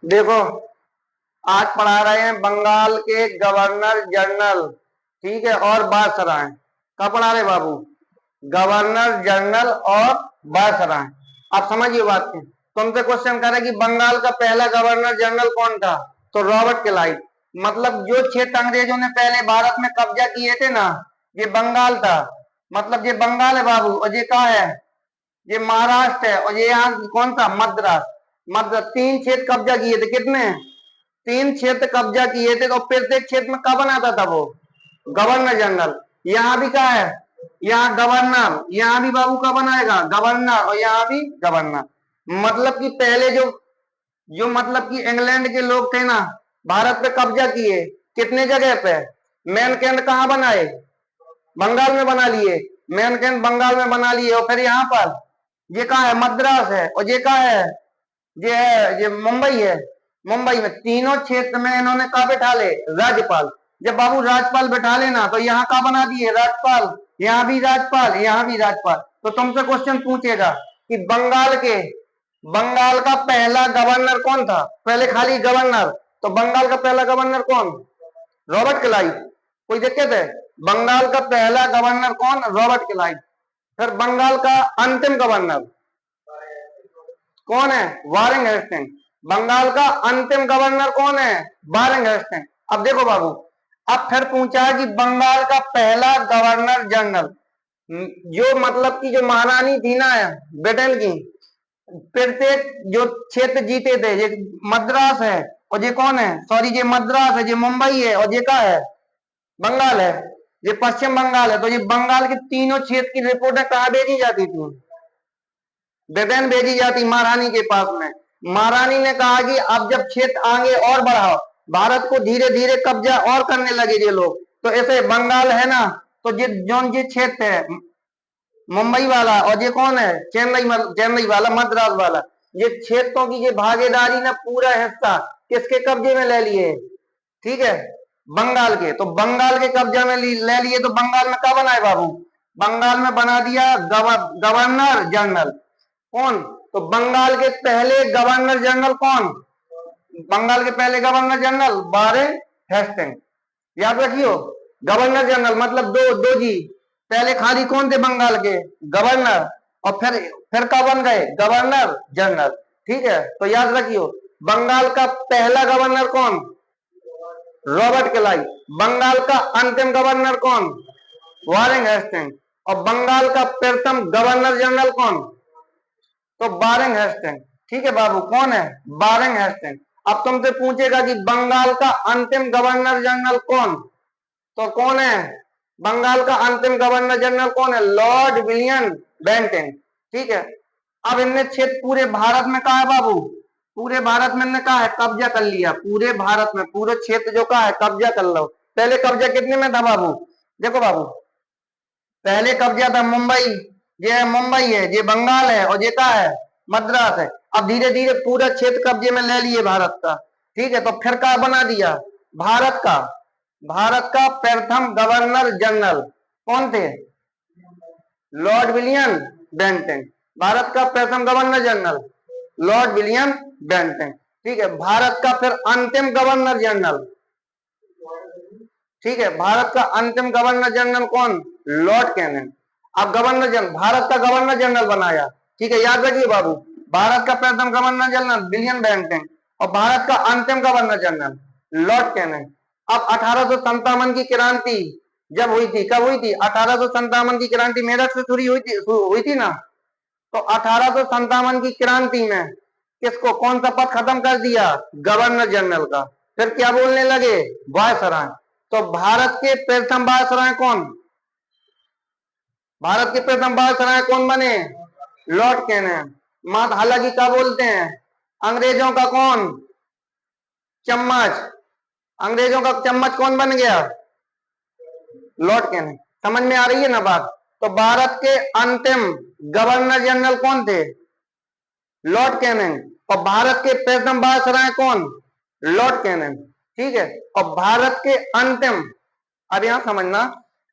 देखो, आज पढ़ा रहे हैं बंगाल के गवर्नर जनरल, ठीक है, और वायसराय। क्या पढ़ा रहे बाबू? गवर्नर जनरल और वायसराय। आप समझिए बात की। तुमसे क्वेश्चन करे कि बंगाल का पहला गवर्नर जनरल कौन था, तो रॉबर्ट क्लाइव। मतलब जो क्षेत्र अंग्रेजों ने पहले भारत में कब्जा किए थे ना, ये बंगाल था। मतलब ये बंगाल है बाबू, और ये कहाँ है? ये महाराष्ट्र है, और ये यहाँ कौन सा? मद्रास। मतलब 3 क्षेत्र कब्जा किए थे। कितने? 3 क्षेत्र कब्जा किए थे। तो प्रत्येक क्षेत्र में कब बनाता था वो? Governor general. यहाँ भी क्या है? यहाँ गवर्नर। यहाँ भी बाबू का बनाएगा गवर्नर, और यहाँ भी गवर्नर। मतलब कि पहले जो जो मतलब कि इंग्लैंड के लोग थे ना, भारत पे कब्जा किए। कितने जगह पे? मेन केंद्र कहाँ बनाए? बंगाल में बना लिए। मेन केंद्र बंगाल में बना लिए। और फिर यहाँ पर ये कहाँ है? मद्रास है। और ये कहाँ है? ये मुंबई है। मुंबई में तीनों क्षेत्र में इन्होंने कहा बैठा ले? राज्यपाल। जब बाबू राज्यपाल बैठा लेना, तो यहाँ का बना दिए राज्यपाल, यहाँ भी राज्यपाल, यहाँ भी राज्यपाल। तो तुमसे क्वेश्चन पूछेगा कि बंगाल का पहला गवर्नर कौन था? पहले खाली गवर्नर। तो बंगाल का पहला गवर्नर कौन? Robert Clive. कोई दिक्कत है? बंगाल का पहला गवर्नर कौन? Robert Clive. फिर बंगाल का अंतिम गवर्नर कौन है? Warren Hasting. बंगाल का अंतिम गवर्नर कौन है? Warren Hasting. अब देखो बाबू, अब फिर पूछा है कि बंगाल का पहला गवर्नर जनरल, जो मतलब कि जो महारानी थी ना ब्रिटेन की, प्रत्येक जो क्षेत्र जीते थे, ये मद्रास है, और ये कौन है? सॉरी, ये मद्रास है, ये मुंबई है, और ये क्या है? बंगाल है। ये पश्चिम बंगाल है। तो ये बंगाल के तीनों क्षेत्र की रिपोर्टें कहाँ भेजी जाती थी? ब्रिटेन भेजी जाती, महारानी के पास में। महारानी ने कहा कि अब जब क्षेत्र आगे और बढ़ाओ, भारत को धीरे धीरे कब्जा और करने लगे ये लोग, तो ऐसे बंगाल है ना, तो ये जोन ये क्षेत्र है मुंबई वाला, और ये कौन है? चेन्नई वाला, मद्रास वाला। ये क्षेत्रों की ये भागीदारी ना पूरा हिस्सा किसके कब्जे में ले लिए? ठीक है, बंगाल के। तो बंगाल के कब्जा में ले लिए। तो बंगाल में क्या बनाए बाबू? बंगाल में बना दिया गवर्नर जनरल। कौन? तो बंगाल के पहले गवर्नर जनरल कौन? बंगाल के पहले गवर्नर जनरल वारेन हेस्टिंग। याद रखियो, गवर्नर जनरल मतलब दो दो जी। पहले खाली कौन थे बंगाल के? गवर्नर। और फिर कब बन गए? Governor general. ठीक है, तो याद रखियो, बंगाल का पहला गवर्नर कौन? Robert Clive. बंगाल का अंतिम गवर्नर कौन? Warren Hasting. और बंगाल का प्रथम गवर्नर जनरल कौन? तो वारेन हेस्टिंग। ठीक है बाबू, कौन है? Warren Hasting. अब तुमसे पूछेगा कि बंगाल का अंतिम गवर्नर जनरल कौन, तो कौन है? बंगाल का अंतिम गवर्नर जनरल कौन है? Lord William Bentinck. ठीक है, अब इनने क्षेत्र पूरे भारत में कहा है बाबू, पूरे भारत में इनने कहा है कब्जा कर लिया। पूरे भारत में पूरे क्षेत्र जो कहा है कब्जा कर लो। पहले कब्जा कितने में था बाबू? देखो बाबू, पहले कब्जा था मुंबई। ये मुंबई है, ये बंगाल है, और ये क्या है? मद्रास है। अब धीरे धीरे पूरा क्षेत्र कब्जे में ले लिए भारत का। ठीक है, तो फिर क्या बना दिया? भारत का प्रथम गवर्नर जनरल कौन थे? Lord William Bentinck. भारत का प्रथम governor general Lord William Bentinck. ठीक है, भारत का फिर अंतिम गवर्नर जनरल, ठीक है, भारत का अंतिम गवर्नर जनरल कौन? Lord Canning. अब गवर्नर जनरल, भारत का गवर्नर जनरल बनाया। ठीक है, याद रखिए बाबू, भारत का प्रथम गवर्नर जनरल विलियम बेंटिंग, और भारत का अंतिम गवर्नर जनरल लॉर्ड कैनिंग। अब 1857 की क्रांति जब हुई थी, कब हुई थी? 1857 की क्रांति मेरठ से शुरू हुई थी ना। तो 1857 की क्रांति में किसको, कौन सा पद खत्म कर दिया? गवर्नर जनरल का। फिर क्या बोलने लगे? वायसराय। तो भारत के प्रथम वायसराय कौन? भारत के प्रथम वायसराय कौन बने? Lord Canning. मत हालांकि क्या बोलते हैं, अंग्रेजों का कौन? चम्मच। अंग्रेजों का चम्मच कौन बन गया? Lord Canning. समझ में आ रही है ना बात? तो भारत के अंतिम गवर्नर जनरल कौन थे? Lord Canning. और भारत के प्रथम वायसराय कौन? Lord Canning. ठीक है, और भारत के अंतिम, अब यहां समझना,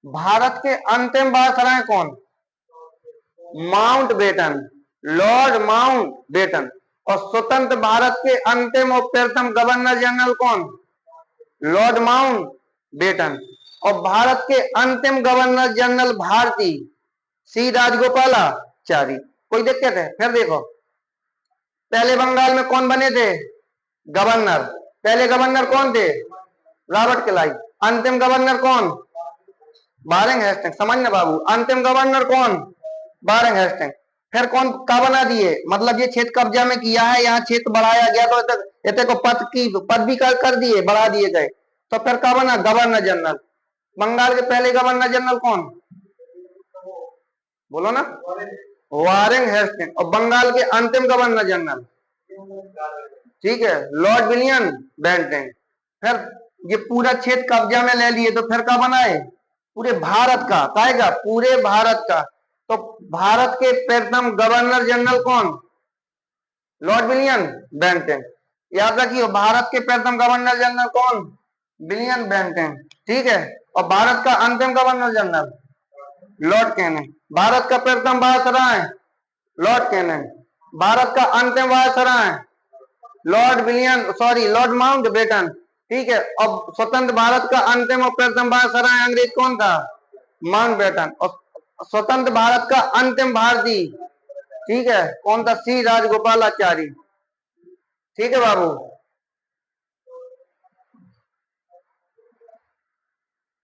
भारत के अंतिम वायसराय कौन? Mountbatten, Lord Mountbatten. और स्वतंत्र भारत के अंतिम और प्रथम गवर्नर जनरल कौन? Lord Mountbatten. और भारत के अंतिम गवर्नर जनरल भारतीय सी राजगोपालाचारी। कोई दिक्कत है? फिर देखो, पहले बंगाल में कौन बने थे गवर्नर? पहले गवर्नर कौन थे? Robert Clive. अंतिम गवर्नर कौन? Warren Hastings. समझना बाबू, अंतिम गवर्नर कौन? Warren Hastings. फिर कौन का बना दिए? मतलब ये क्षेत्र कब्जा में किया है, यहाँ क्षेत्र बढ़ाया गया तो इतने को पद भी कर दिए, बढ़ा दिए गए, तो फिर का बना? Governor general. बंगाल के पहले गवर्नर जनरल कौन? बोलो ना, वारेन हेस्टिंग्स। और बंगाल के अंतिम गवर्नर जनरल, ठीक है, लॉर्ड विलियम बेंटिंग। फिर ये पूरा क्षेत्र कब्जा में ले लिए तो फिर का बनाए? पूरे भारत का, कहेगा पूरे भारत का। तो भारत के प्रथम गवर्नर जनरल कौन? Lord William Bentinck. याद रखिए, भारत के प्रथम गवर्नर जनरल कौन? विलियम बेंटिंग, ठीक है। और भारत का अंतिम governor general Lord Canning. Bharat का प्रथम वायसराय लॉर्ड कैनिंग। भारत का अंतिम वायसराय लॉर्ड माउंट बेटन, ठीक है। अब स्वतंत्र भारत का अंतिम और प्रथम वायसराय अंग्रेज कौन था? Mountbatten. और स्वतंत्र भारत का अंतिम भारतीय, ठीक है, कौन था? सी राजगोपालाचारी, ठीक है बाबू।